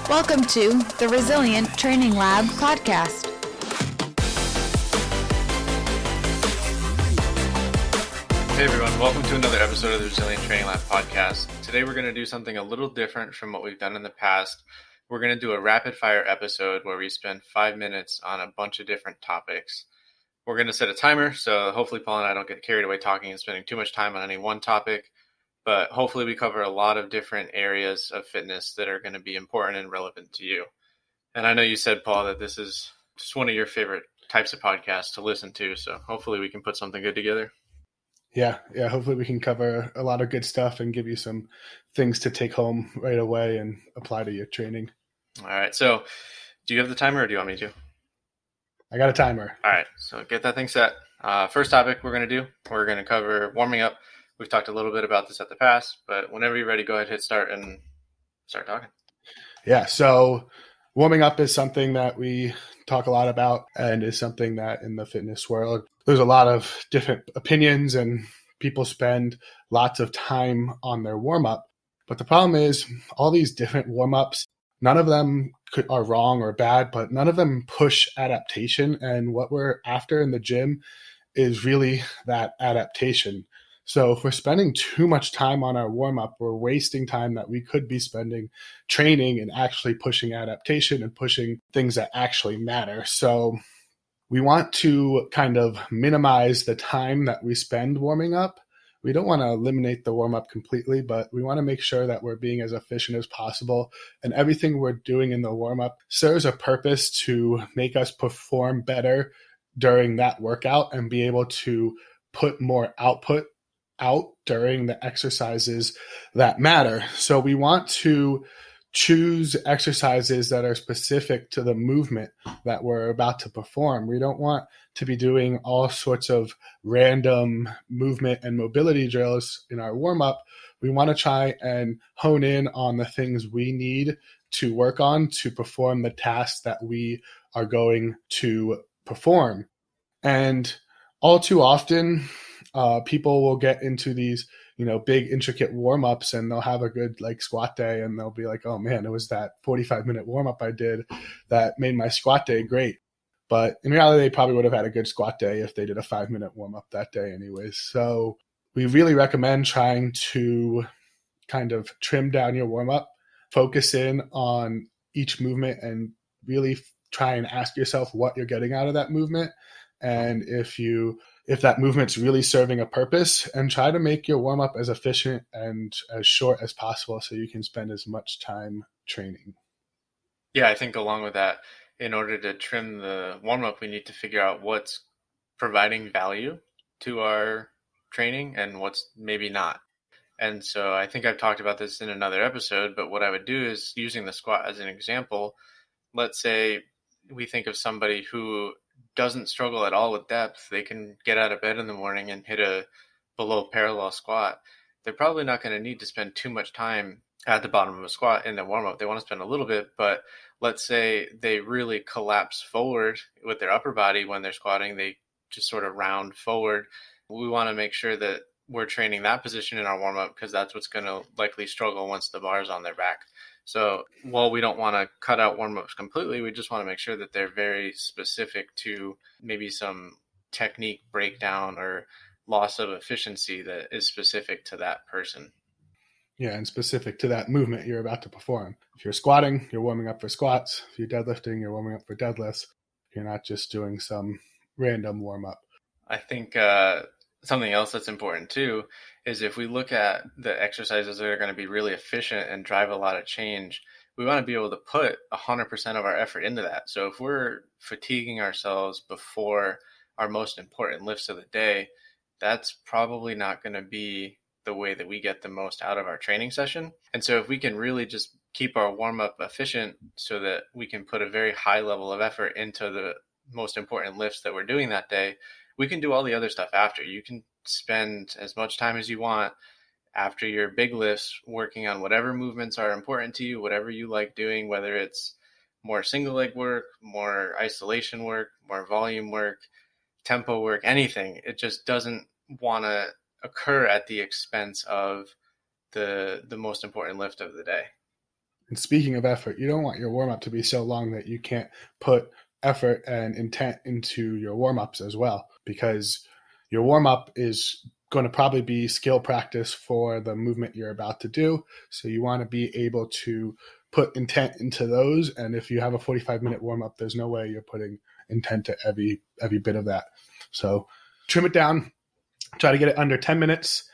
Welcome to the Resilient Training Lab podcast. Hey everyone, welcome to another episode of the Resilient Training Lab podcast. Today we're going to do something a little different from what we've done in the past. We're going to do a rapid fire episode where we spend 5 minutes on a bunch of different topics. We're going to set a timer, so hopefully Paul and I don't get carried away talking and spending too much time on any one topic. But hopefully we cover a lot of different areas of fitness that are going to be important and relevant to you. And I know you said, Paul, that this is just one of your favorite types of podcasts to listen to. So hopefully we can put something good together. Yeah. Hopefully we can cover a lot of good stuff and give you some things to take home right away and apply to your training. All right. So do you have the timer or do you want me to? I got a timer. All right. So get that thing set. First topic we're going to cover warming up. We've talked a little bit about this at the past, but whenever you're ready, go ahead, hit start and start talking. Yeah, so warming up is something that we talk a lot about and is something that in the fitness world, there's a lot of different opinions and people spend lots of time on their warm-up. But the problem is all these different warm-ups, none of them are wrong or bad, but none of them push adaptation. And what we're after in the gym is really that adaptation. So if we're spending too much time on our warm-up, we're wasting time that we could be spending training and actually pushing adaptation and pushing things that actually matter. So we want to kind of minimize the time that we spend warming up. We don't want to eliminate the warm-up completely, but we want to make sure that we're being as efficient as possible. And everything we're doing in the warm-up serves a purpose to make us perform better during that workout and be able to put more output out during the exercises that matter. So we want to choose exercises that are specific to the movement that we're about to perform. We don't want to be doing all sorts of random movement and mobility drills in our warm-up. We want to try and hone in on the things we need to work on to perform the tasks that we are going to perform. And all too often, people will get into these, big intricate warm-ups and they'll have a good squat day and they'll be like, oh man, it was that 45-minute warm-up I did that made my squat day great. But in reality, they probably would have had a good squat day if they did a 5-minute warm-up that day anyways. So we really recommend trying to kind of trim down your warm-up, focus in on each movement and really try and ask yourself what you're getting out of that movement. And if that movement's really serving a purpose, and try to make your warm-up as efficient and as short as possible so you can spend as much time training. Yeah, I think along with that, in order to trim the warm-up, we need to figure out what's providing value to our training and what's maybe not. And so I think I've talked about this in another episode, but what I would do is, using the squat as an example, let's say we think of somebody who doesn't struggle at all with depth. They can get out of bed in the morning and hit a below parallel squat. They're probably not going to need to spend too much time at the bottom of a squat in their warm-up. They want to spend a little bit, but let's say they really collapse forward with their upper body when they're squatting. They just sort of round forward. We want to make sure that we're training that position in our warm-up because that's what's going to likely struggle once the bar's on their back. So while we don't want to cut out warm-ups completely, we just want to make sure that they're very specific to maybe some technique breakdown or loss of efficiency that is specific to that person. Yeah, and specific to that movement you're about to perform. If you're squatting, you're warming up for squats. If you're deadlifting, you're warming up for deadlifts. You're not just doing some random warm-up. I think something else that's important too is if we look at the exercises that are going to be really efficient and drive a lot of change, we want to be able to put 100% of our effort into that. So if we're fatiguing ourselves before our most important lifts of the day, that's probably not going to be the way that we get the most out of our training session. And so if we can really just keep our warm-up efficient so that we can put a very high level of effort into the most important lifts that we're doing that day, we can do all the other stuff after. You can spend as much time as you want after your big lifts working on whatever movements are important to you, whatever you like doing, whether it's more single leg work, more isolation work, more volume work, tempo work, anything. It just doesn't want to occur at the expense of the most important lift of the day. And speaking of effort, you don't want your warm up to be so long that you can't put effort and intent into your warm ups as well, because your warm up is going to probably be skill practice for the movement you're about to do. So you want to be able to put intent into those. And if you have a 45-minute warm up, there's no way you're putting intent to every bit of that. So trim it down, try to get it under 10 minutes,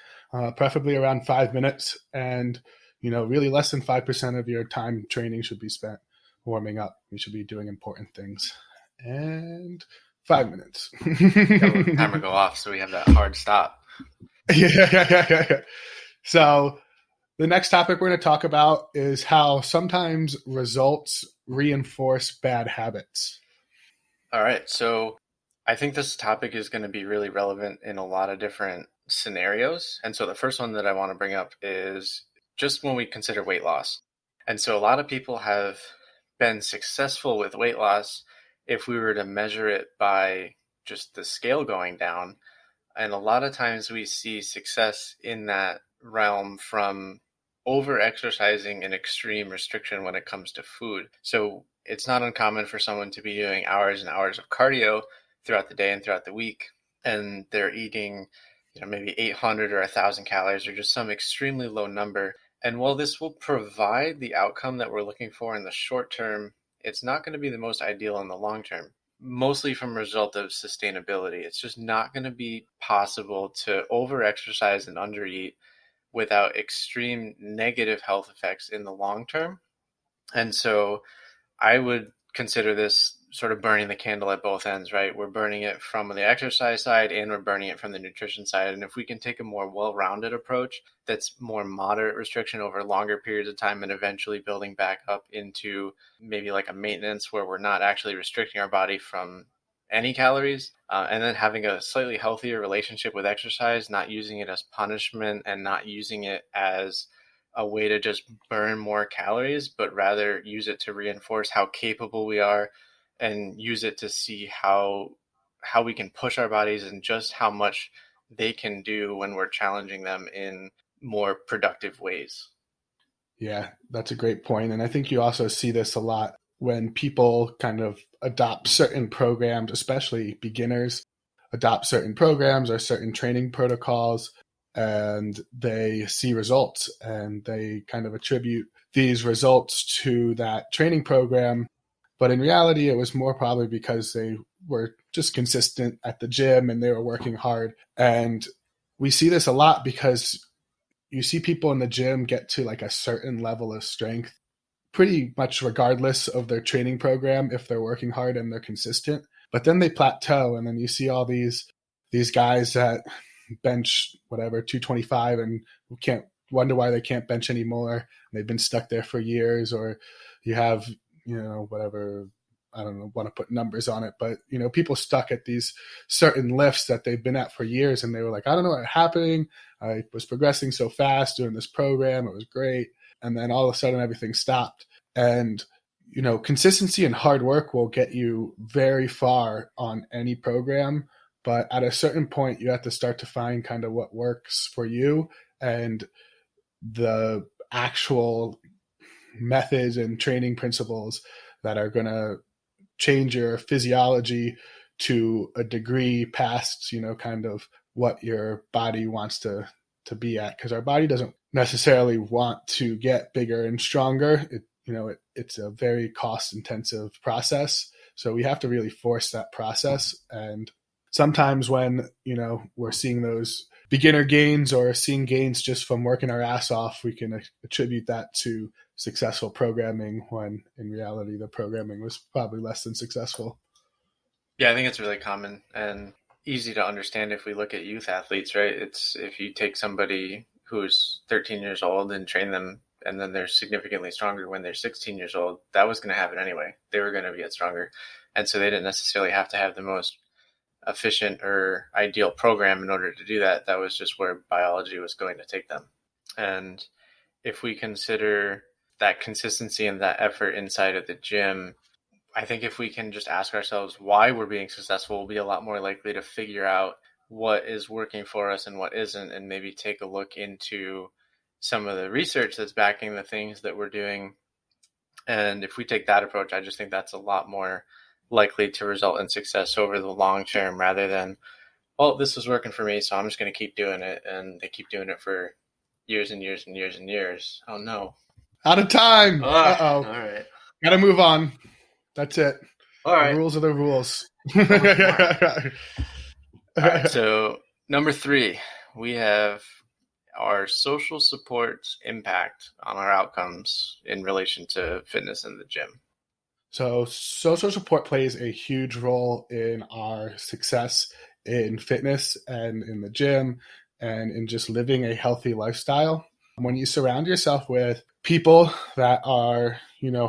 preferably around 5 minutes. And, really less than 5% of your time training should be spent warming up. You should be doing important things. And 5 minutes. Gotta let the timer go off so we have that hard stop. Yeah. So the next topic we're going to talk about is how sometimes results reinforce bad habits. All right. So I think this topic is going to be really relevant in a lot of different scenarios. And so the first one that I want to bring up is just when we consider weight loss. And so a lot of people have been successful with weight loss if we were to measure it by just the scale going down. And a lot of times we see success in that realm from over-exercising and extreme restriction when it comes to food. So it's not uncommon for someone to be doing hours and hours of cardio throughout the day and throughout the week, and they're eating maybe 800 or 1,000 calories or just some extremely low number. And while this will provide the outcome that we're looking for in the short term, it's not going to be the most ideal in the long term, mostly from a result of sustainability. It's just not going to be possible to over-exercise and under-eat without extreme negative health effects in the long term. And so I would consider this sort of burning the candle at both ends, right? We're burning it from the exercise side and we're burning it from the nutrition side. And if we can take a more well-rounded approach that's more moderate restriction over longer periods of time and eventually building back up into maybe like a maintenance where we're not actually restricting our body from any calories, and then having a slightly healthier relationship with exercise, not using it as punishment and not using it as a way to just burn more calories, but rather use it to reinforce how capable we are and use it to see how we can push our bodies and just how much they can do when we're challenging them in more productive ways. Yeah, that's a great point. And I think you also see this a lot when people kind of adopt certain programs, especially beginners, adopt certain programs or certain training protocols, and they see results and they kind of attribute these results to that training program. But in reality, it was more probably because they were just consistent at the gym and they were working hard. And we see this a lot because you see people in the gym get to like a certain level of strength pretty much regardless of their training program if they're working hard and they're consistent. But then they plateau, and then you see all these guys that bench whatever 225 and can't wonder why they can't bench anymore. They've been stuck there for years. Or you have whatever, I don't know, want to put numbers on it, but people stuck at these certain lifts that they've been at for years, and they were like, I don't know what's happening. I was progressing so fast doing this program, it was great. And then all of a sudden everything stopped. And, consistency and hard work will get you very far on any program. But at a certain point, you have to start to find kind of what works for you and the actual methods and training principles that are going to change your physiology to a degree past, kind of what your body wants to be at. Because our body doesn't necessarily want to get bigger and stronger. It's a very cost intensive process. So we have to really force that process. And sometimes when, we're seeing those beginner gains or seeing gains just from working our ass off, we can attribute that to successful programming, when in reality the programming was probably less than successful. Yeah, I think it's really common and easy to understand if we look at youth athletes, right? It's if you take somebody who's 13 years old and train them, and then they're significantly stronger when they're 16 years old, that was going to happen anyway. They were going to get stronger. And so they didn't necessarily have to have the most efficient or ideal program in order to do that. That was just where biology was going to take them. And if we consider that consistency and that effort inside of the gym, I think if we can just ask ourselves why we're being successful, we'll be a lot more likely to figure out what is working for us and what isn't, and maybe take a look into some of the research that's backing the things that we're doing And if we take that approach, I just think that's a lot more likely to result in success over the long term rather than, well, this is working for me, so I'm just going to keep doing it. And they keep doing it for years and years and years and years. Oh, no. Out of time. All Uh-oh. right. Got to move on. That's it. All right. The rules are the rules. All right. So number 3, we have our social support's impact on our outcomes in relation to fitness in the gym. So social support plays a huge role in our success in fitness and in the gym and in just living a healthy lifestyle. When you surround yourself with people that are,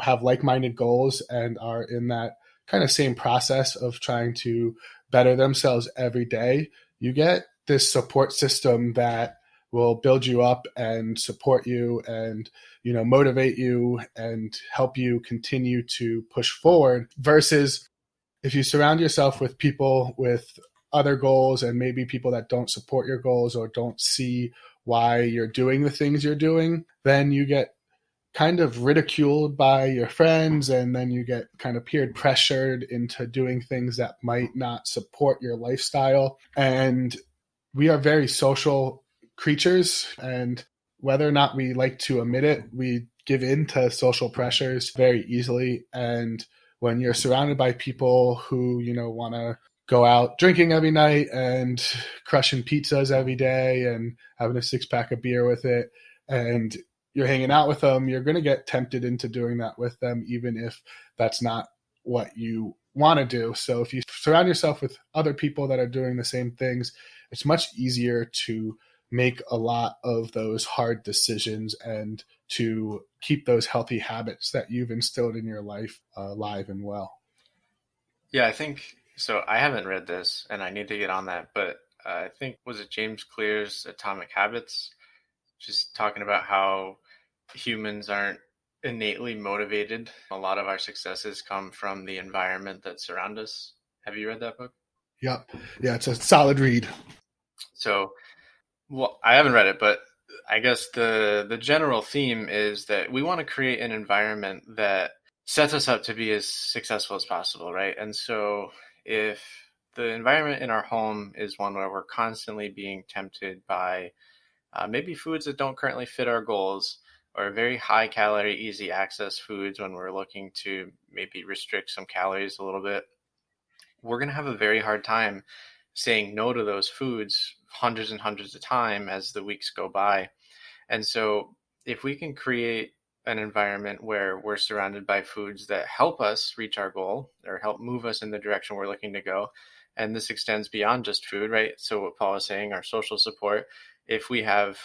have like-minded goals and are in that kind of same process of trying to better themselves every day, you get this support system that will build you up and support you and, motivate you and help you continue to push forward, versus if you surround yourself with people with other goals and maybe people that don't support your goals or don't see why you're doing the things you're doing, then you get kind of ridiculed by your friends, and then you get kind of peer pressured into doing things that might not support your lifestyle. And we are very social creatures, and whether or not we like to admit it, we give in to social pressures very easily. And when you're surrounded by people who, want to go out drinking every night and crushing pizzas every day and having a 6-pack of beer with it, and you're hanging out with them, you're going to get tempted into doing that with them, even if that's not what you want to do. So if you surround yourself with other people that are doing the same things, it's much easier to make a lot of those hard decisions and to keep those healthy habits that you've instilled in your life alive and well. Yeah, I think so. I haven't read this and I need to get on that, but I think, was it James Clear's Atomic Habits? Just talking about how humans aren't innately motivated. A lot of our successes come from the environment that surrounds us. Have you read that book? Yep. Yeah, it's a solid read. So, well, I haven't read it, but I guess the general theme is that we want to create an environment that sets us up to be as successful as possible, right? And so if the environment in our home is one where we're constantly being tempted by maybe foods that don't currently fit our goals, or very high calorie, easy access foods when we're looking to maybe restrict some calories a little bit, we're going to have a very hard time saying no to those foods hundreds and hundreds of times as the weeks go by. And so if we can create an environment where we're surrounded by foods that help us reach our goal or help move us in the direction we're looking to go, and this extends beyond just food, right? So what Paul was saying, our social support, if we have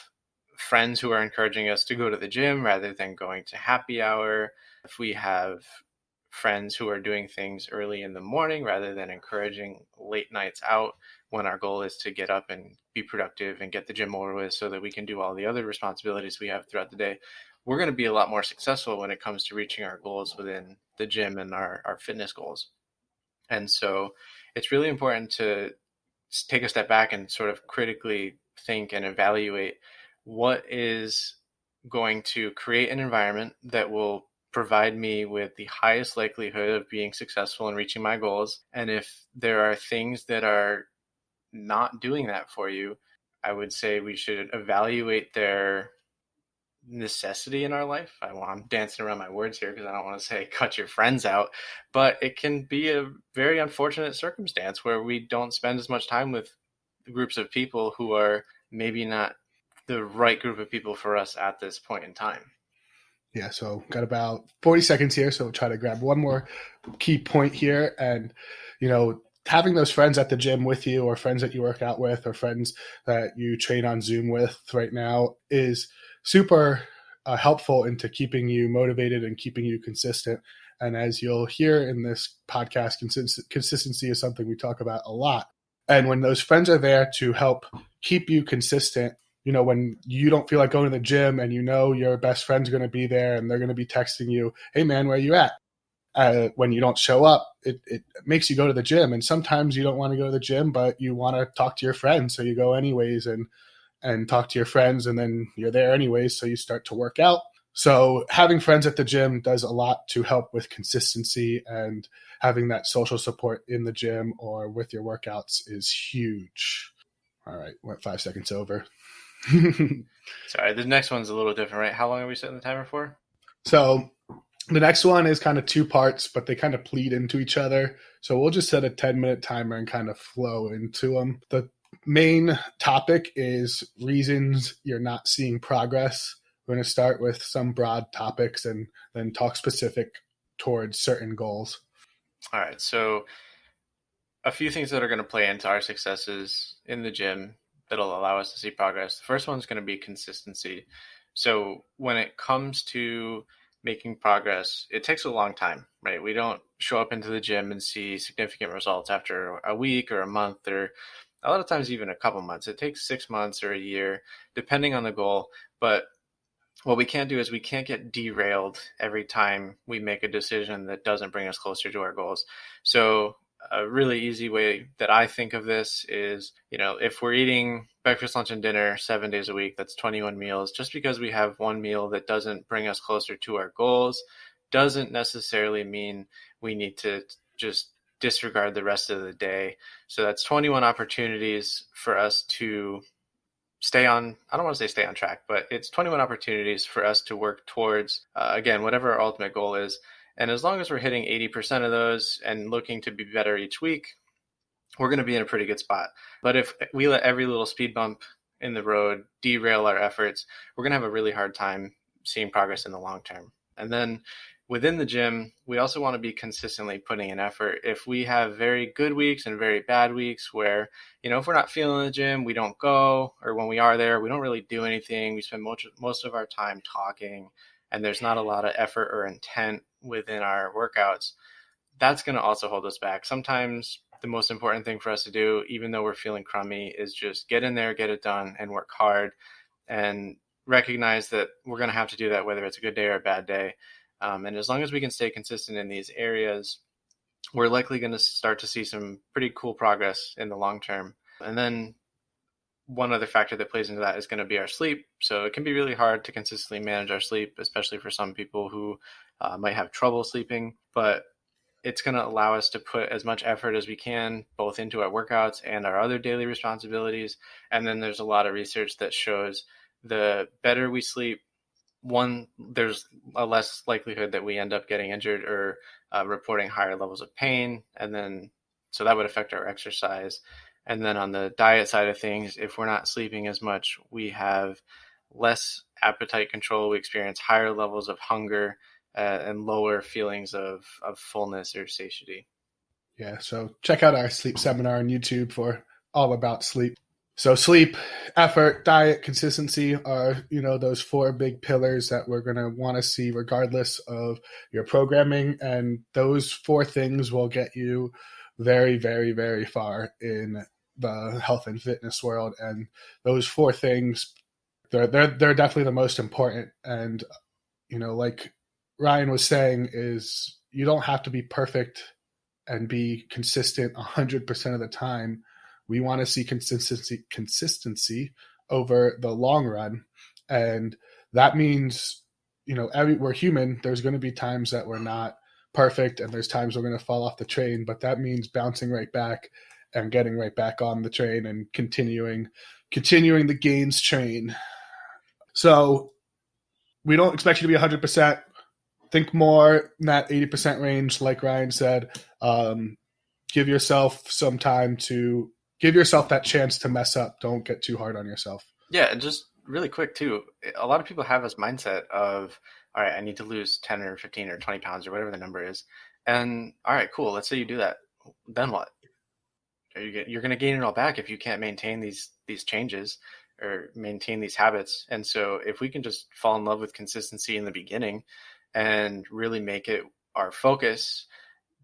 friends who are encouraging us to go to the gym rather than going to happy hour, if we have friends who are doing things early in the morning rather than encouraging late nights out when our goal is to get up and be productive and get the gym over with so that we can do all the other responsibilities we have throughout the day, we're going to be a lot more successful when it comes to reaching our goals within the gym and our fitness goals. And so it's really important to take a step back and sort of critically think and evaluate what is going to create an environment that will provide me with the highest likelihood of being successful and reaching my goals. And if there are things that are not doing that for you, I would say we should evaluate their necessity in our life. I'm dancing around my words here because I don't want to say cut your friends out, but it can be a very unfortunate circumstance where we don't spend as much time with groups of people who are maybe not the right group of people for us at this point in time. Yeah, so got about 40 seconds here, so we'll try to grab one more key point here. And, having those friends at the gym with you, or friends that you work out with, or friends that you train on Zoom with right now is super helpful into keeping you motivated and keeping you consistent. And as you'll hear in this podcast, consistency is something we talk about a lot. And when those friends are there to help keep you consistent, when you don't feel like going to the gym and your best friend's going to be there and they're going to be texting you, hey man, where are you at? When you don't show up, it makes you go to the gym. And sometimes you don't want to go to the gym, but you want to talk to your friends. So you go anyways and talk to your friends, and then you're there anyways. So you start to work out. So having friends at the gym does a lot to help with consistency, and having that social support in the gym or with your workouts is huge. All right, went 5 seconds over. Sorry, the next one's a little different, right? How long are we setting the timer for? So the next one is kind of 2 parts, but they kind of bleed into each other. So we'll just set a 10-minute timer and kind of flow into them. The main topic is reasons you're not seeing progress. We're going to start with some broad topics and then talk specific towards certain goals. All right, so a few things that are going to play into our successes in the gym that'll allow us to see progress. The first one's going to be consistency. So when it comes to making progress, it takes a long time, right? We don't show up into the gym and see significant results after a week or a month, or a lot of times even a couple months. It takes 6 months or a year, depending on the goal. But what we can't do is we can't get derailed every time we make a decision that doesn't bring us closer to our goals. So a really easy way that I think of this is, if we're eating breakfast, lunch, and dinner 7 days a week, that's 21 meals. Just because we have one meal that doesn't bring us closer to our goals doesn't necessarily mean we need to just disregard the rest of the day. So that's 21 opportunities for us to I don't want to say stay on track, but it's 21 opportunities for us to work towards, again, whatever our ultimate goal is. And as long as we're hitting 80% of those and looking to be better each week, we're going to be in a pretty good spot. But if we let every little speed bump in the road derail our efforts, we're going to have a really hard time seeing progress in the long term. And then within the gym, we also want to be consistently putting in effort. If we have very good weeks and very bad weeks where, if we're not feeling the gym, we don't go, or when we are there, we don't really do anything. We spend most of our time talking, and there's not a lot of effort or intent within our workouts. That's going to also hold us back. Sometimes the most important thing for us to do, even though we're feeling crummy, is just get in there, get it done, and work hard, and recognize that we're going to have to do that whether it's a good day or a bad day. And as long as we can stay consistent in these areas, we're likely going to start to see some pretty cool progress in the long term. And then one other factor that plays into that is going to be our sleep. So it can be really hard to consistently manage our sleep, especially for some people who might have trouble sleeping. But it's going to allow us to put as much effort as we can, both into our workouts and our other daily responsibilities. And then there's a lot of research that shows the better we sleep, one, there's a less likelihood that we end up getting injured or reporting higher levels of pain. And then, so that would affect our exercise. And then on the diet side of things, if we're not sleeping as much, we have less appetite control. We experience higher levels of hunger and lower feelings of fullness or satiety. Yeah, so check out our sleep seminar on YouTube for all about sleep. So sleep, effort, diet, consistency are, those 4 big pillars that we're going to want to see regardless of your programming. And those 4 things will get you very, very, very far in the health and fitness world. And those 4 things, they're definitely the most important. And, like Ryan was saying, is you don't have to be perfect and be consistent 100% of the time. We want to see consistency over the long run. And that means, we're human. There's going to be times that we're not perfect, and there's times we're going to fall off the train, but that means bouncing right back and getting right back on the train and continuing the gains train. So we don't expect you to be 100%. Think more in that 80% range, like Ryan said. Give yourself some time to give yourself that chance to mess up. Don't get too hard on yourself. Yeah, and just really quick too, a lot of people have this mindset of, all right, I need to lose 10 or 15 or 20 pounds or whatever the number is. And all right, cool. Let's say you do that. Then what? You're going to gain it all back if you can't maintain these changes or maintain these habits. And so if we can just fall in love with consistency in the beginning and really make it our focus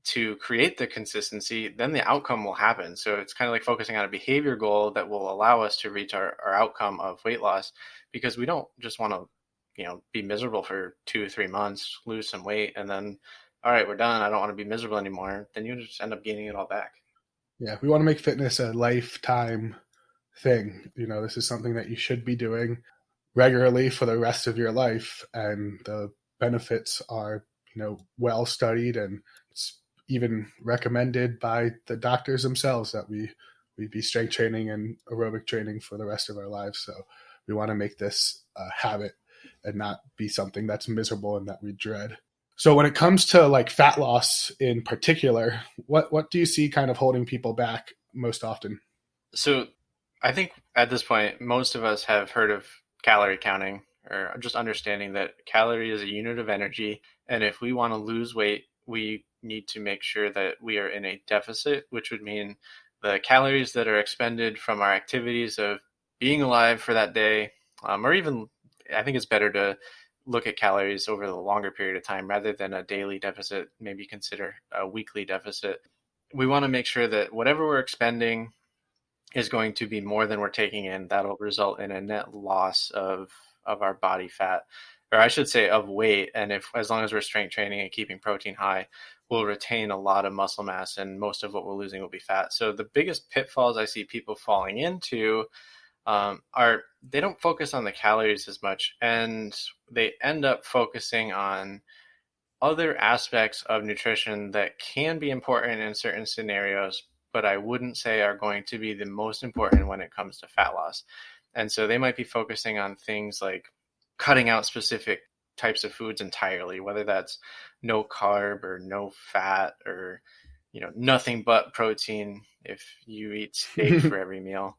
to create the consistency, then the outcome will happen. So it's kind of like focusing on a behavior goal that will allow us to reach our outcome of weight loss, because we don't just want to, be miserable for 2 or 3 months, lose some weight, and then, all right, we're done. I don't want to be miserable anymore. Then you just end up gaining it all back. Yeah. We want to make fitness a lifetime thing. This is something that you should be doing. regularly for the rest of your life, and the benefits are, well studied, and it's even recommended by the doctors themselves that we be strength training and aerobic training for the rest of our lives. So we want to make this a habit and not be something that's miserable and that we dread. So when it comes to like fat loss in particular, what do you see kind of holding people back most often? So I think at this point, most of us have heard of calorie counting, or just understanding that calorie is a unit of energy. And if we want to lose weight, we need to make sure that we are in a deficit, which would mean the calories that are expended from our activities of being alive for that day, or even, I think it's better to look at calories over the longer period of time rather than a daily deficit, maybe consider a weekly deficit. We want to make sure that whatever we're expending is going to be more than we're taking in. That'll result in a net loss of our body fat, or I should say of weight. And if, as long as we're strength training and keeping protein high, we'll retain a lot of muscle mass, and most of what we're losing will be fat. So the biggest pitfalls I see people falling into are they don't focus on the calories as much, and they end up focusing on other aspects of nutrition that can be important in certain scenarios, but I wouldn't say are going to be the most important when it comes to fat loss. And so they might be focusing on things like cutting out specific types of foods entirely, whether that's no carb or no fat, or nothing but protein if you eat steak for every meal.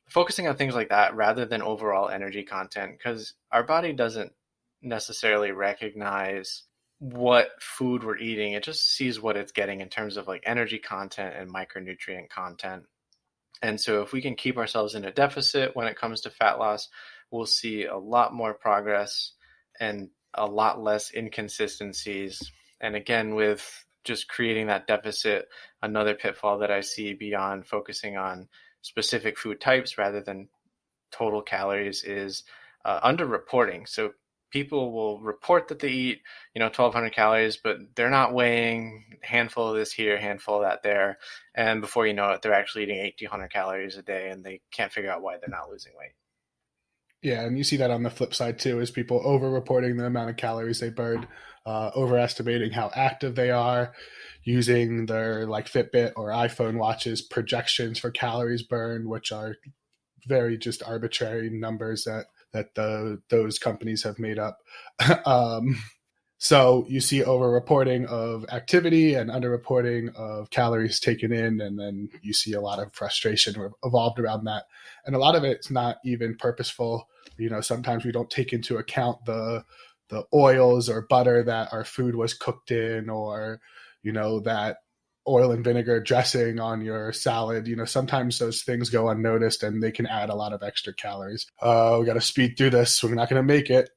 Focusing on things like that rather than overall energy content, because our body doesn't necessarily recognize what food we're eating. It just sees what it's getting in terms of like energy content and micronutrient content. And so if we can keep ourselves in a deficit when it comes to fat loss, we'll see a lot more progress and a lot less inconsistencies. And again, with just creating that deficit, another pitfall that I see beyond focusing on specific food types rather than total calories is underreporting. So people will report that they eat, 1,200 calories, but they're not weighing handful of this here, handful of that there. And before you know it, they're actually eating 1,800 calories a day, and they can't figure out why they're not losing weight. Yeah, and you see that on the flip side too, is people over-reporting the amount of calories they burn, overestimating how active they are, using their like Fitbit or iPhone watches projections for calories burned, which are very just arbitrary numbers that those companies have made up. So you see over-reporting of activity and under-reporting of calories taken in, and then you see a lot of frustration evolved around that. And a lot of it's not even purposeful. Sometimes we don't take into account the oils or butter that our food was cooked in, or, that oil and vinegar dressing on your salad. Sometimes those things go unnoticed and they can add a lot of extra calories. We got to speed through this. We're not going to make it.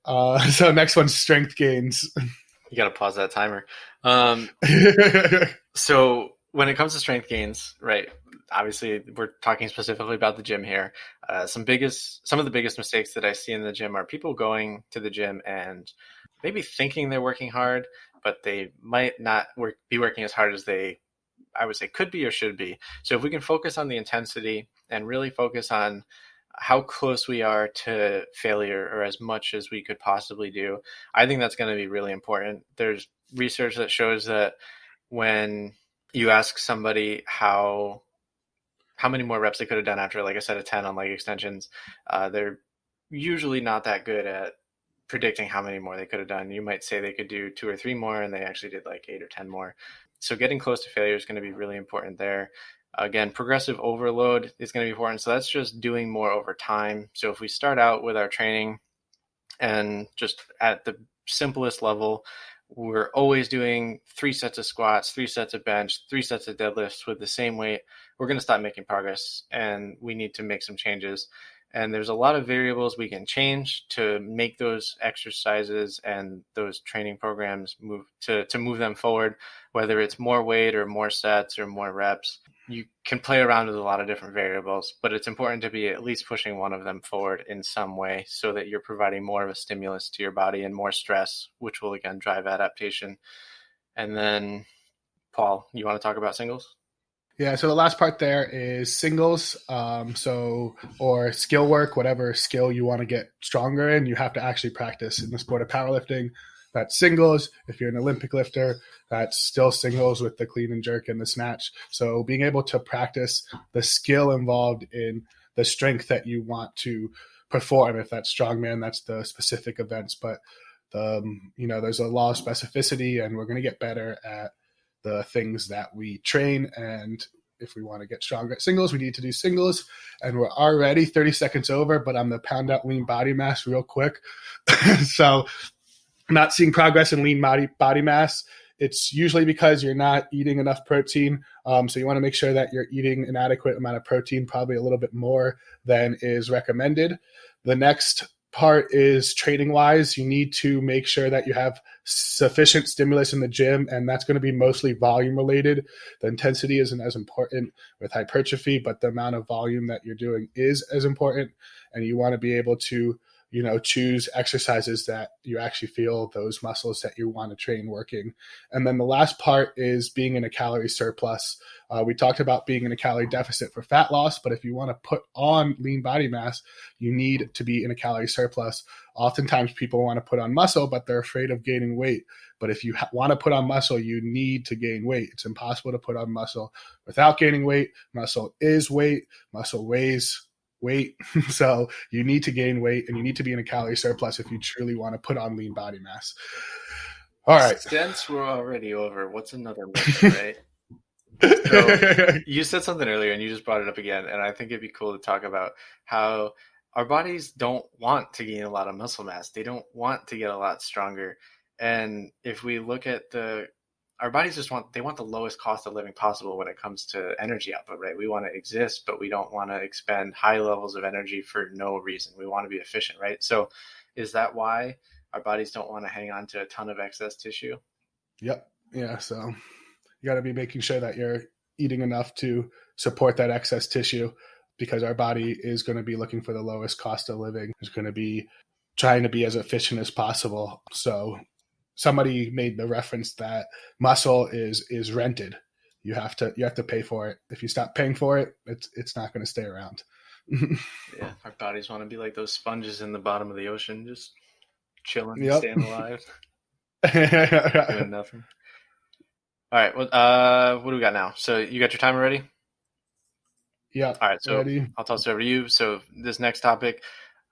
So next one's strength gains. You got to pause that timer. So when it comes to strength gains, right, obviously we're talking specifically about the gym here. Some of the biggest mistakes that I see in the gym are people going to the gym and maybe thinking they're working hard, but they might not be working as hard as they, I would say, could be or should be. So if we can focus on the intensity and really focus on how close we are to failure, or as much as we could possibly do, I think that's going to be really important. There's research that shows that when you ask somebody how many more reps they could have done after like a set of 10 on leg extensions, they're usually not that good at predicting how many more they could have done. You might say they could do 2 or 3 more, and they actually did like 8 or 10 more. So getting close to failure is going to be really important there. Again, progressive overload is going to be important. So that's just doing more over time. So if we start out with our training and just at the simplest level, we're always doing 3 sets of squats, 3 sets of bench, 3 sets of deadlifts with the same weight, we're going to stop making progress, and we need to make some changes. And there's a lot of variables we can change to make those exercises and those training programs move them forward, whether it's more weight or more sets or more reps. You can play around with a lot of different variables, but it's important to be at least pushing one of them forward in some way so that you're providing more of a stimulus to your body and more stress, which will again drive adaptation. And then, Paul, you want to talk about singles? Yeah, so the last part there is singles. Or skill work, whatever skill you want to get stronger in, you have to actually practice. In the sport of powerlifting, that's singles. If you're an Olympic lifter, that's still singles with the clean and jerk and the snatch. So being able to practice the skill involved in the strength that you want to perform. If that's strongman, that's the specific events. But there's a law of specificity, and we're going to get better at the things that we train. And if we want to get stronger at singles, we need to do singles. And we're already 30 seconds over, but I'm going to pound out lean body mass real quick. So I'm not seeing progress in lean body mass. It's usually because you're not eating enough protein. So you want to make sure that you're eating an adequate amount of protein, probably a little bit more than is recommended. The next part is training wise. You need to make sure that you have sufficient stimulus in the gym, and that's going to be mostly volume related. The intensity isn't as important with hypertrophy, but the amount of volume that you're doing is as important. And you want to be able to choose exercises that you actually feel those muscles that you want to train working. And then the last part is being in a calorie surplus. We talked about being in a calorie deficit for fat loss, but if you want to put on lean body mass, you need to be in a calorie surplus. Oftentimes people want to put on muscle, but they're afraid of gaining weight. But if you want to put on muscle, you need to gain weight. It's impossible to put on muscle without gaining weight. Muscle is weight. Muscle weighs weight. So you need to gain weight, and you need to be in a calorie surplus if you truly want to put on lean body mass. All right. Since we're already over, what's another myth, right? So you said something earlier and you just brought it up again. And I think it'd be cool to talk about how our bodies don't want to gain a lot of muscle mass. They don't want to get a lot stronger. And if we look at our bodies want the lowest cost of living possible when it comes to energy output, right? We want to exist, but we don't want to expend high levels of energy for no reason. We want to be efficient, right? So is that why our bodies don't want to hang on to a ton of excess tissue? Yep. Yeah. So you got to be making sure that you're eating enough to support that excess tissue, because our body is going to be looking for the lowest cost of living. It's going to be trying to be as efficient as possible. So somebody made the reference that muscle is rented. You have to pay for it. If you stop paying for it, it's not going to stay around. Yeah, our bodies want to be like those sponges in the bottom of the ocean, just chilling, staying alive, doing nothing. All right, what do we got now? So you got your timer ready? Yeah. All right, so ready. I'll toss it over to you. So this next topic,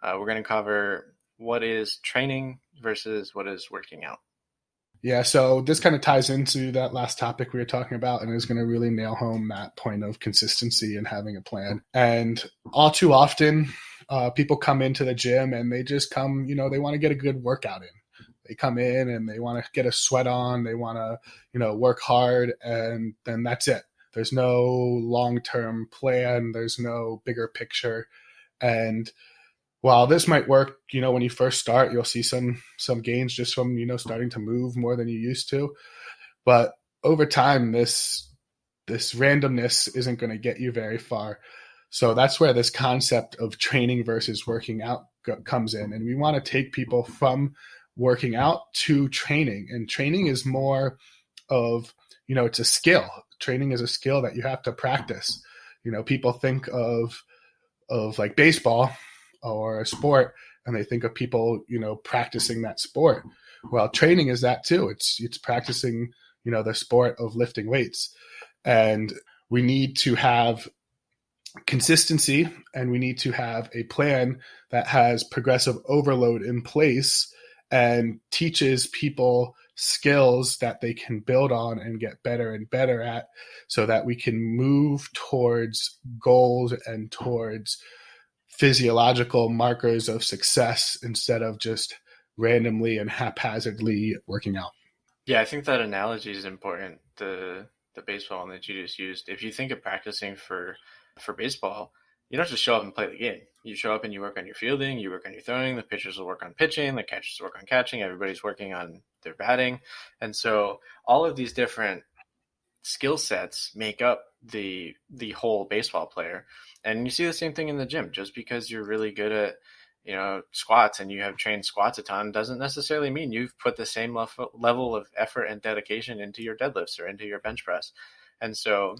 we're going to cover what is training versus what is working out. Yeah, so this kind of ties into that last topic we were talking about, and is going to really nail home that point of consistency and having a plan. And all too often, people come into the gym and they just come, they want to get a good workout in. They come in and they want to get a sweat on. They want to, work hard, and then that's it. There's no long-term plan. There's no bigger picture. And while this might work, when you first start, you'll see some gains just from, starting to move more than you used to. But over time, this randomness isn't going to get you very far. So that's where this concept of training versus working out comes in. And we want to take people from working out to training. And training is more of, it's a skill. Training is a skill that you have to practice. People think of like baseball or a sport, and they think of people, practicing that sport. Well, training is that too. It's practicing, the sport of lifting weights. And we need to have consistency, and we need to have a plan that has progressive overload in place and teaches people skills that they can build on and get better and better at, so that we can move towards goals and towards physiological markers of success instead of just randomly and haphazardly working out. Yeah, I think that analogy is important. The baseball one that you just used. If you think of practicing for baseball, you don't just show up and play the game. You show up and you work on your fielding, you work on your throwing, the pitchers will work on pitching, the catchers will work on catching, everybody's working on their batting. And so all of these different skill sets make up the whole baseball player. And you see the same thing in the gym. Just because you're really good at squats and you have trained squats a ton doesn't necessarily mean you've put the same level of effort and dedication into your deadlifts or into your bench press. And so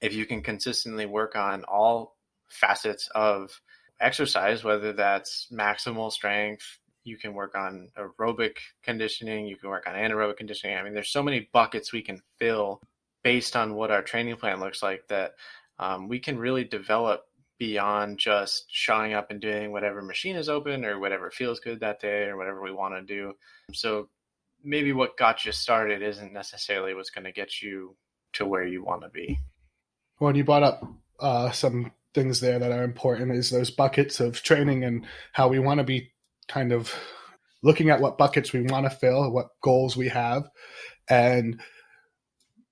if you can consistently work on all facets of exercise, whether that's maximal strength, you can work on aerobic conditioning, you can work on anaerobic conditioning. I mean, there's so many buckets we can fill based on what our training plan looks like that we can really develop beyond just showing up and doing whatever machine is open or whatever feels good that day or whatever we want to do. So maybe what got you started isn't necessarily what's going to get you to where you want to be. When you brought up some things there that are important is those buckets of training and how we want to be kind of looking at what buckets we want to fill, what goals we have, and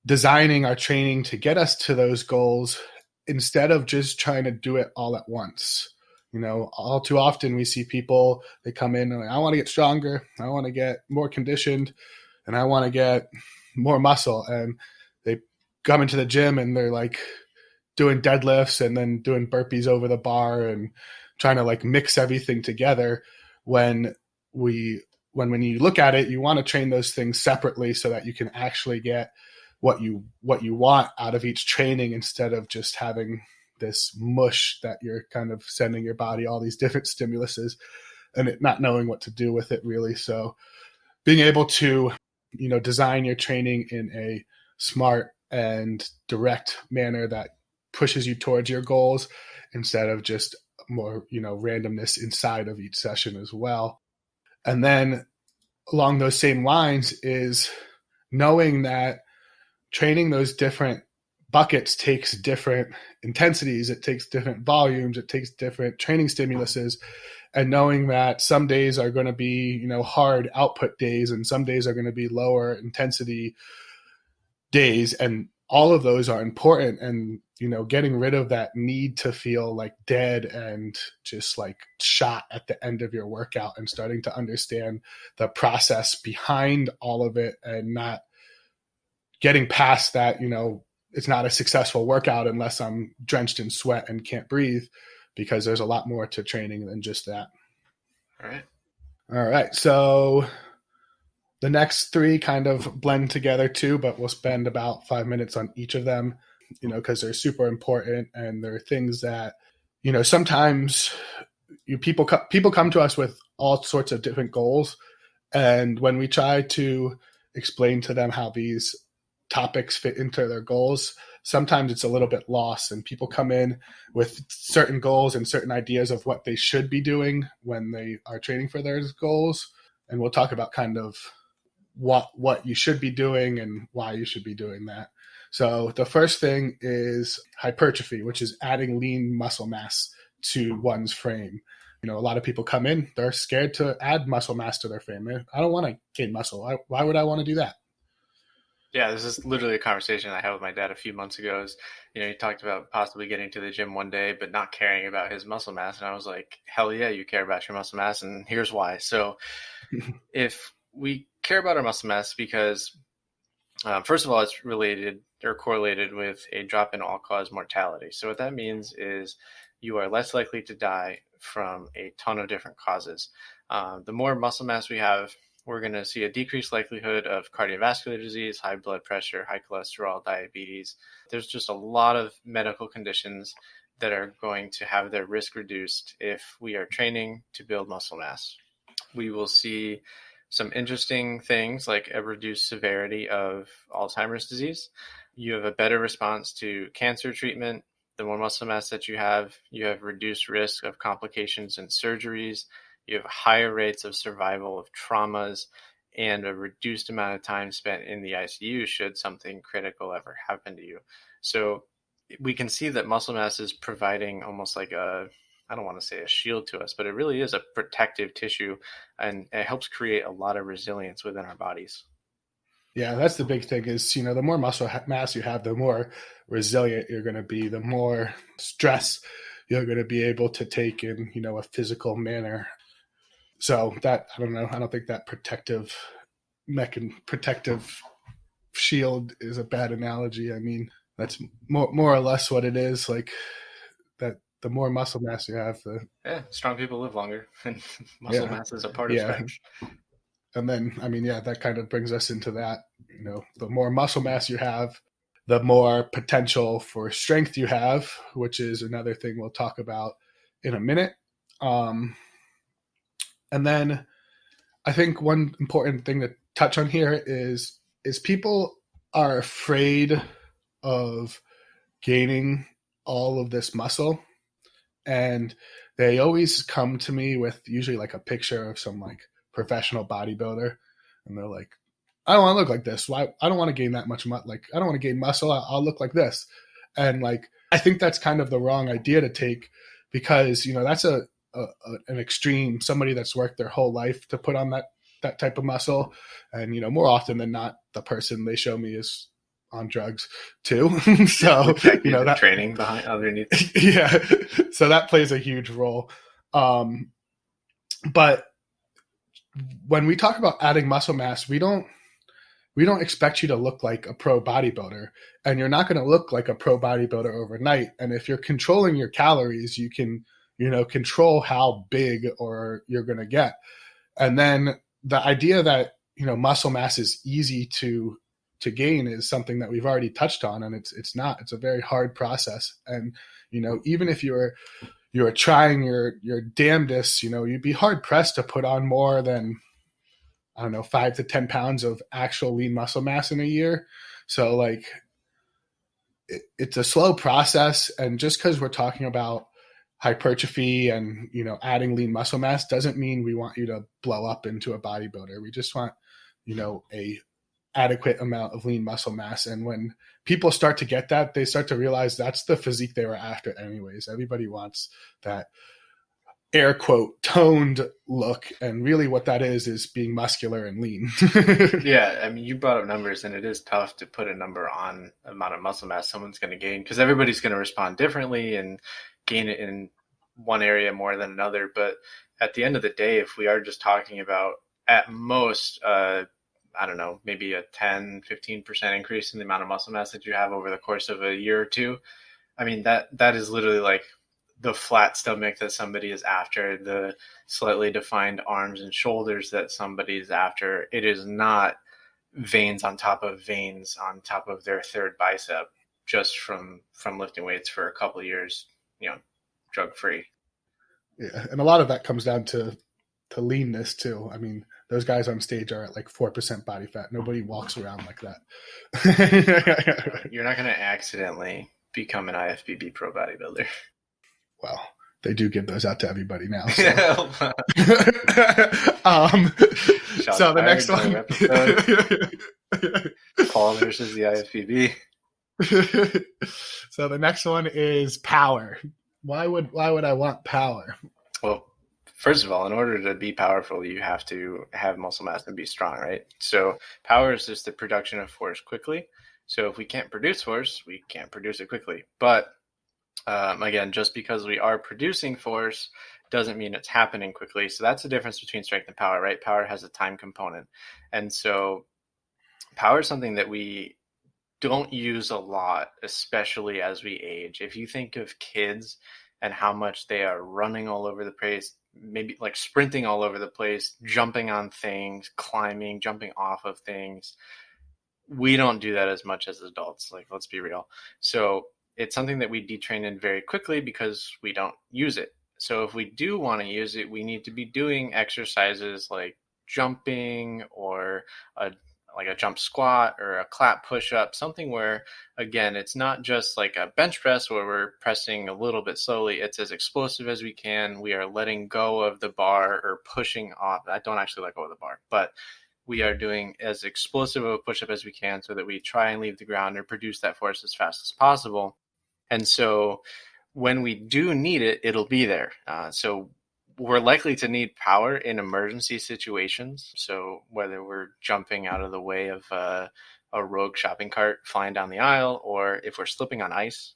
designing our training to get us to those goals instead of just trying to do it all at once. You know, all too often we see people, they come in and like, I want to get stronger, I want to get more conditioned, and I want to get more muscle. And they come into the gym and they're like doing deadlifts and then doing burpees over the bar and trying to like mix everything together when you look at it, you want to train those things separately so that you can actually get what you want out of each training instead of just having this mush that you're kind of sending your body all these different stimuluses and it not knowing what to do with it really. So being able to, you know, design your training in a smart and direct manner that pushes you towards your goals instead of just more, you know, randomness inside of each session as well. And then along those same lines is knowing that training those different buckets takes different intensities, it takes different volumes, it takes different training stimuluses, and knowing that some days are going to be, you know, hard output days and some days are going to be lower intensity days, and all of those are important. And, you know, getting rid of that need to feel like dead and just like shot at the end of your workout and starting to understand the process behind all of it and not getting past that, you know, it's not a successful workout unless I'm drenched in sweat and can't breathe, because there's a lot more to training than just that. All right. So the next three kind of blend together too, but we'll spend about 5 minutes on each of them, you know, because they're super important and they're things that, you know, sometimes people come to us with all sorts of different goals. And when we try to explain to them how these topics fit into their goals, sometimes it's a little bit lost, and people come in with certain goals and certain ideas of what they should be doing when they are training for their goals. And we'll talk about kind of what you should be doing and why you should be doing that. So the first thing is hypertrophy, which is adding lean muscle mass to one's frame. You know, a lot of people come in, they're scared to add muscle mass to their frame. I don't want to gain muscle. Why would I want to do that? Yeah, this is literally a conversation I had with my dad a few months ago. You know, he talked about possibly getting to the gym one day, but not caring about his muscle mass. And I was like, hell yeah, you care about your muscle mass. And here's why. So if we care about our muscle mass because, first of all, it's related or correlated with a drop in all-cause mortality. So what that means is you are less likely to die from a ton of different causes. The more muscle mass we have, we're going to see a decreased likelihood of cardiovascular disease, high blood pressure, high cholesterol, diabetes. There's just a lot of medical conditions that are going to have their risk reduced if we are training to build muscle mass. We will see some interesting things like a reduced severity of Alzheimer's disease. You have a better response to cancer treatment. The more muscle mass that you have reduced risk of complications and surgeries. You have higher rates of survival of traumas and a reduced amount of time spent in the ICU should something critical ever happen to you. So we can see that muscle mass is providing almost like I don't want to say a shield to us, but it really is a protective tissue, and it helps create a lot of resilience within our bodies. Yeah, that's the big thing is, you know, the more muscle mass you have, the more resilient you're going to be, the more stress you're going to be able to take in, you know, a physical manner. So that, I don't know, I don't think that protective shield is a bad analogy. I mean, that's more or less what it is. Like that, the more muscle mass you have, strong people live longer, and muscle mass is a part of strength. And then, I mean, yeah, that kind of brings us into that, you know, the more muscle mass you have, the more potential for strength you have, which is another thing we'll talk about in a minute. And then I think one important thing to touch on here is people are afraid of gaining all of this muscle, and they always come to me with usually like a picture of some like professional bodybuilder, and they're like, I don't want to look like this. Why? I don't want to gain that much like I don't want to gain muscle. I'll look like this. And like I think that's kind of the wrong idea to take, because that's an extreme. Somebody that's worked their whole life to put on that type of muscle, and more often than not, the person they show me is on drugs too. So that training behind underneath. Yeah, so that plays a huge role. But when we talk about adding muscle mass, we don't expect you to look like a pro bodybuilder, and you're not going to look like a pro bodybuilder overnight. And if you're controlling your calories, you can control how big or you're going to get. And then the idea that muscle mass is easy to gain is something that we've already touched on, and it's not. It's a very hard process. And even if you're trying your damnedest, you'd be hard pressed to put on more than, I don't know, 5 to 10 pounds of actual lean muscle mass in a year. So like it's a slow process. And just because we're talking about hypertrophy and adding lean muscle mass doesn't mean we want you to blow up into a bodybuilder. We just want a adequate amount of lean muscle mass. And when people start to get that, they start to realize that's the physique they were after anyways. Everybody wants that air quote toned look, and really what that is being muscular and lean. Yeah, I mean, you brought up numbers, and it is tough to put a number on the amount of muscle mass someone's going to gain, because everybody's going to respond differently and gain it in one area more than another. But at the end of the day, if we are just talking about at most I don't know, maybe a 10-15% increase in the amount of muscle mass that you have over the course of a year or two, I mean, that is literally like the flat stomach that somebody is after, the slightly defined arms and shoulders that somebody is after. It is not veins on top of veins on top of their third bicep just from lifting weights for a couple of years, drug free. Yeah, and a lot of that comes down to leanness too. I mean, those guys on stage are at like 4% body fat. Nobody walks around like that. You're not going to accidentally become an IFBB pro bodybuilder. Well, they do give those out to everybody now. So, so the next one, Paul versus the IFBB. So the next one is power. Why would I want power? Well, first of all, in order to be powerful, you have to have muscle mass and be strong, right? So power is just the production of force quickly. So if we can't produce force, we can't produce it quickly. But again, just because we are producing force doesn't mean it's happening quickly. So that's the difference between strength and power, right? Power has a time component. And so power is something that we don't use a lot, especially as we age. If you think of kids and how much they are running all over the place, maybe like sprinting all over the place, jumping on things, climbing, jumping off of things, we don't do that as much as adults. Like, let's be real. So it's something that we detrain in very quickly because we don't use it. So if we do want to use it, we need to be doing exercises like jumping or like a jump squat or a clap push-up, something where, again, it's not just like a bench press where we're pressing a little bit slowly. It's as explosive as we can. We are letting go of the bar or pushing off. I don't actually let go of the bar, but we are doing as explosive of a push-up as we can so that we try and leave the ground or produce that force as fast as possible. And so when we do need it, it'll be there. So we're likely to need power in emergency situations. So whether we're jumping out of the way of a rogue shopping cart flying down the aisle, or if we're slipping on ice,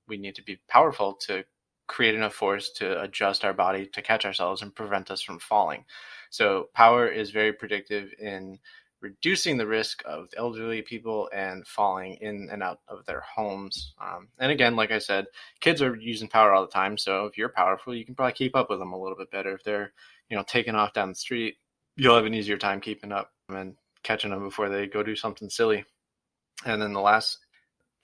we need to be powerful to create enough force to adjust our body to catch ourselves and prevent us from falling. So power is very predictive in reducing the risk of elderly people and falling in and out of their homes. And again, like I said, kids are using power all the time. So if you're powerful, you can probably keep up with them a little bit better. If they're, taking off down the street, you'll have an easier time keeping up and catching them before they go do something silly. And then the last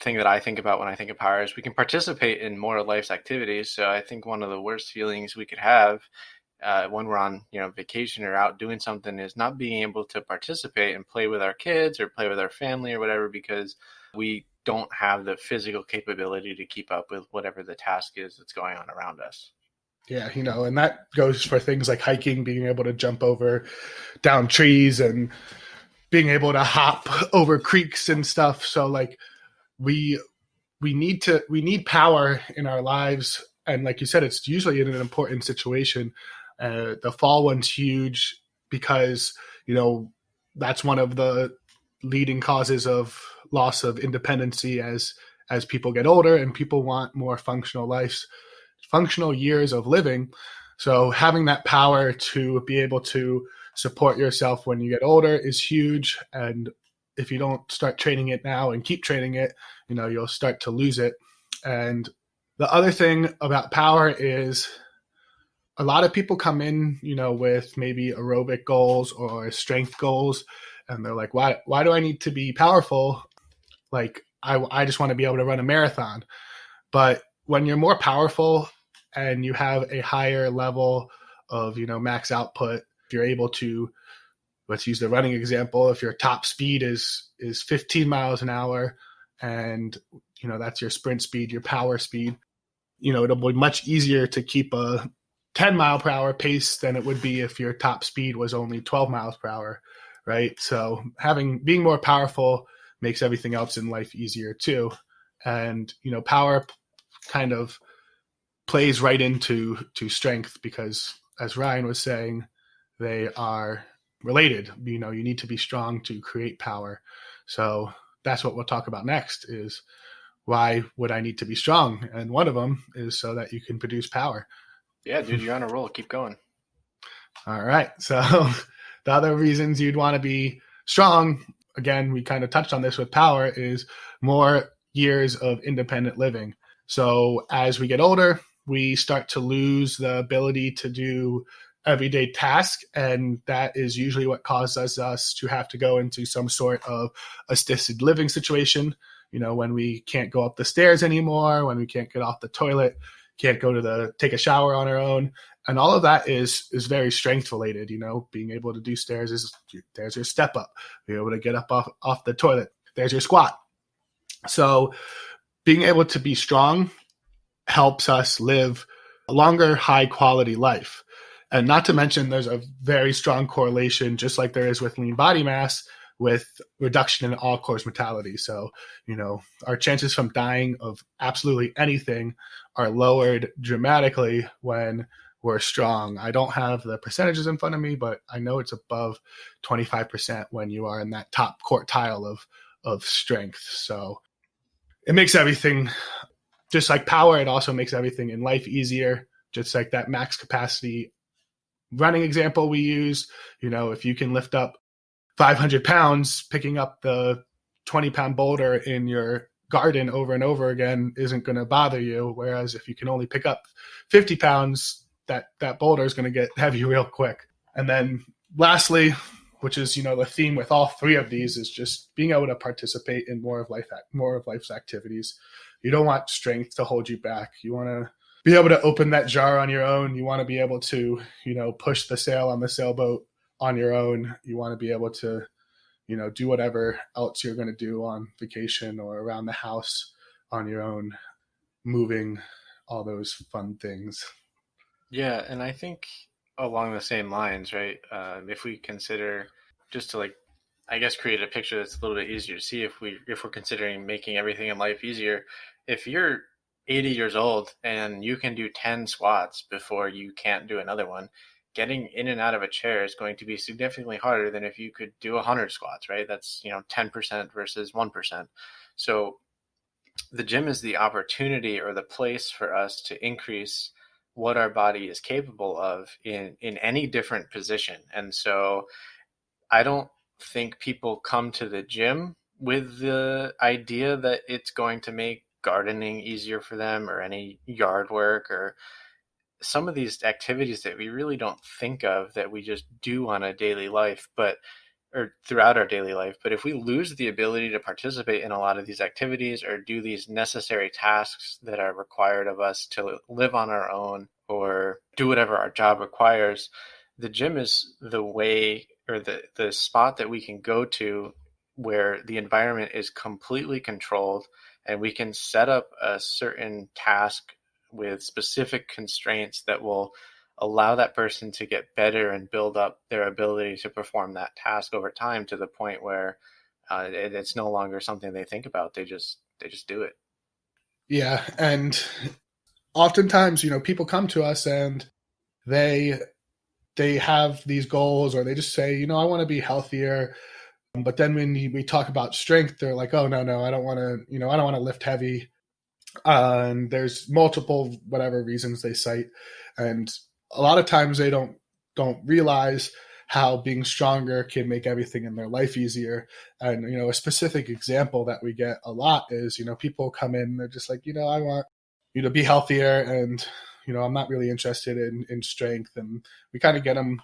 thing that I think about when I think of power is we can participate in more of life's activities. So I think one of the worst feelings we could have when we're on, vacation or out doing something is not being able to participate and play with our kids or play with our family or whatever, because we don't have the physical capability to keep up with whatever the task is that's going on around us. Yeah, and that goes for things like hiking, being able to jump over down trees and being able to hop over creeks and stuff. So like we need power in our lives. And like you said, it's usually in an important situation. The fall one's huge because, that's one of the leading causes of loss of independency as people get older and people want more functional years of living. So having that power to be able to support yourself when you get older is huge. And if you don't start training it now and keep training it, you'll start to lose it. And the other thing about power is a lot of people come in, with maybe aerobic goals or strength goals. And they're like, why do I need to be powerful? Like, I just want to be able to run a marathon. But when you're more powerful and you have a higher level of, max output, if you're able to, let's use the running example, if your top speed is 15 miles an hour and, that's your sprint speed, your power speed, it'll be much easier to keep a 10 mile per hour pace than it would be if your top speed was only 12 miles per hour, right? So being more powerful makes everything else in life easier too. And, power kind of plays right into strength because, as Ryan was saying, they are related. You need to be strong to create power. So that's what we'll talk about next is why would I need to be strong? And one of them is so that you can produce power. Yeah, dude, you're on a roll. Keep going. All right. So the other reasons you'd want to be strong, again, we kind of touched on this with power, is more years of independent living. So as we get older, we start to lose the ability to do everyday tasks, and that is usually what causes us to have to go into some sort of assisted living situation. When we can't go up the stairs anymore, when we can't get off the toilet, can't go take a shower on our own. And all of that is very strength related. Being able to do stairs there's your step up. Being able to get up off the toilet, there's your squat. So being able to be strong helps us live a longer, high quality life. And not to mention, there's a very strong correlation, just like there is with lean body mass, with reduction in all-cause mortality. So, our chances from dying of absolutely anything are lowered dramatically when we're strong. I don't have the percentages in front of me, but I know it's above 25% when you are in that top quartile of strength. So it makes everything, just like power, it also makes everything in life easier, just like that max capacity running example we use. If you can lift up 500 pounds, picking up the 20-pound boulder in your garden over and over again isn't going to bother you. Whereas if you can only pick up 50 pounds, that boulder is going to get heavy real quick. And then lastly, which is, the theme with all three of these, is just being able to participate in more of life's activities. You don't want strength to hold you back. You want to be able to open that jar on your own. You want to be able to, push the sail on the sailboat on your own. You want to be able to, do whatever else you're going to do on vacation or around the house on your own, moving, all those fun things. Yeah, and I think along the same lines, right? If we consider, just to create a picture that's a little bit easier to see, if we're considering making everything in life easier, if you're 80 years old and you can do 10 squats before you can't do another one, getting in and out of a chair is going to be significantly harder than if you could do 100 squats, right? That's 10% versus 1%. So the gym is the opportunity or the place for us to increase what our body is capable of in any different position. And so I don't think people come to the gym with the idea that it's going to make gardening easier for them or any yard work or some of these activities that we really don't think of that we just do on a daily life. But or throughout our daily life. But if we lose the ability to participate in a lot of these activities or do these necessary tasks that are required of us to live on our own or do whatever our job requires, the gym is the way or the spot that we can go to where the environment is completely controlled and we can set up a certain task with specific constraints that will allow that person to get better and build up their ability to perform that task over time to the point where it's no longer something they think about. They just do it. Yeah. And oftentimes, people come to us and they have these goals, or they just say, I want to be healthier. But then when we talk about strength, they're like, oh, no, I don't want to, I don't want to lift heavy. And there's multiple whatever reasons they cite. And a lot of times they don't realize how being stronger can make everything in their life easier. And, a specific example that we get a lot is, people come in, they're just like, I want you to be healthier, and, I'm not really interested in strength. And we kind of get them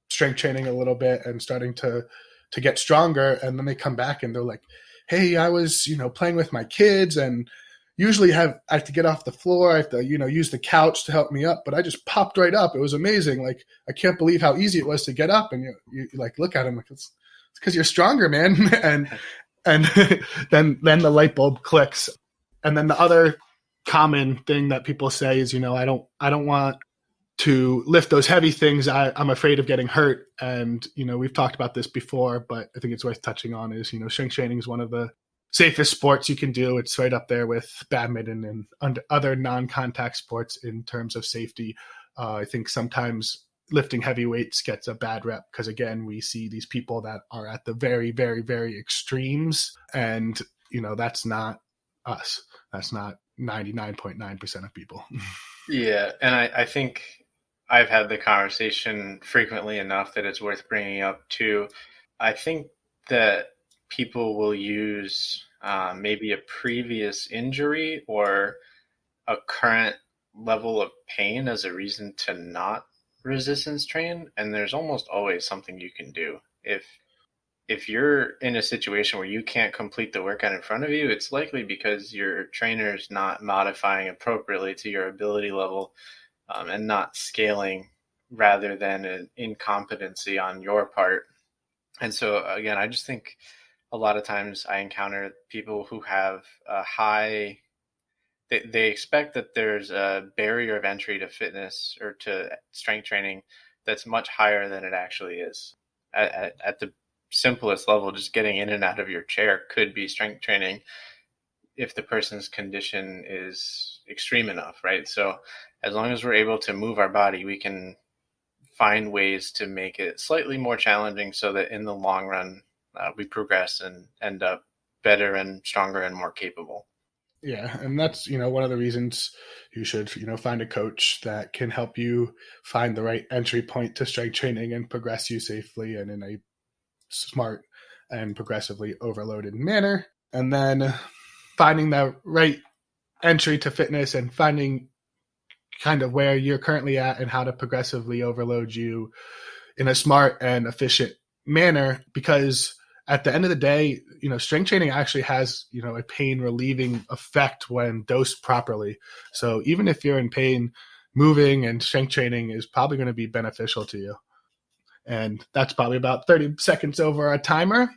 strength training a little bit and starting to get stronger. And then they come back and they're like, hey, I was, playing with my kids, and usually I have to get off the floor. I have to, use the couch to help me up, but I just popped right up. It was amazing. Like, I can't believe how easy it was to get up. And you like look at him like, it's because you're stronger, man. and then the light bulb clicks. And then the other common thing that people say is, I don't want to lift those heavy things. I'm afraid of getting hurt. And, we've talked about this before, but I think it's worth touching on is, strength training is one of the safest sports you can do. It's right up there with badminton and other non-contact sports in terms of safety. I think sometimes lifting heavy weights gets a bad rep because, again, we see these people that are at the very, very, very extremes. And, that's not us. That's not 99.9% of people. Yeah. And I think I've had the conversation frequently enough that it's worth bringing up too. I think that people will use maybe a previous injury or a current level of pain as a reason to not resistance train. And there's almost always something you can do. If you're in a situation where you can't complete the workout in front of you, it's likely because your trainer's not modifying appropriately to your ability level and not scaling rather than an incompetency on your part. And so, again, I just think a lot of times I encounter people who have a high, they expect that there's a barrier of entry to fitness or to strength training that's much higher than it actually is. At the simplest level, just getting in and out of your chair could be strength training if the person's condition is extreme enough, right? So as long as we're able to move our body, we can find ways to make it slightly more challenging so that in the long run, we progress and end up better and stronger and more capable. Yeah. And that's, one of the reasons you should, find a coach that can help you find the right entry point to strength training and progress you safely and in a smart and progressively overloaded manner. And then finding the right entry to fitness and finding kind of where you're currently at and how to progressively overload you in a smart and efficient manner. Because at the end of the day, strength training actually has, a pain relieving effect when dosed properly. So even if you're in pain, moving and strength training is probably going to be beneficial to you. And that's probably about 30 seconds over a timer.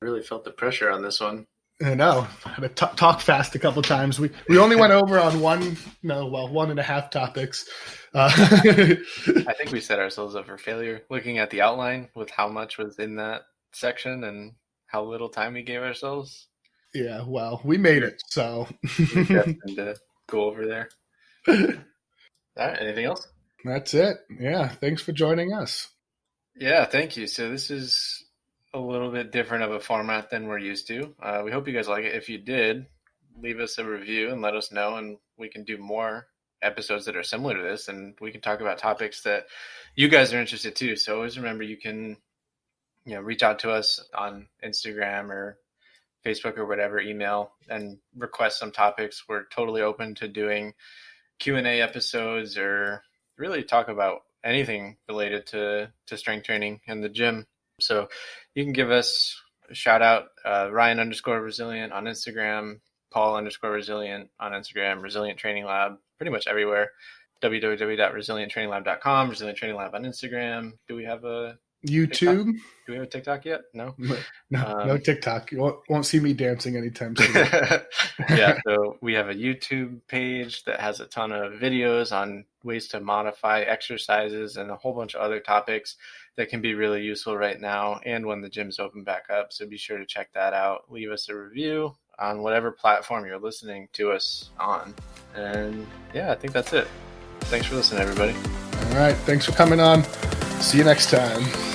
I really felt the pressure on this one. I know. I had to talk fast a couple times. We only went over on 1.5 topics. I think we set ourselves up for failure looking at the outline with how much was in that section and how little time we gave ourselves. Yeah, well, we made it, so. We're destined to go over there. All right, anything else? That's it. Yeah, thanks for joining us. Yeah, thank you. So this is a little bit different of a format than we're used to. We hope you guys like it. If you did, leave us a review and let us know, and we can do more episodes that are similar to this, and we can talk about topics that you guys are interested too. So always remember, you can reach out to us on Instagram or Facebook or whatever, email, and request some topics. We're totally open to doing Q&A episodes or really talk about anything related to strength training and the gym. So you can give us a shout out, Ryan_Resilient on Instagram, Paul_Resilient on Instagram, Resilient Training Lab, pretty much everywhere. www.resilienttraininglab.com, Resilient Training Lab on Instagram. Do we have a YouTube? TikTok? Do we have a TikTok yet? No. No TikTok. You won't see me dancing anytime soon. Yeah, so we have a YouTube page that has a ton of videos on ways to modify exercises and a whole bunch of other topics that can be really useful right now and when the gyms open back up. So be sure to check that out. Leave us a review on whatever platform you're listening to us on. And yeah, I think that's it. Thanks for listening, everybody. All right. Thanks for coming on. See you next time.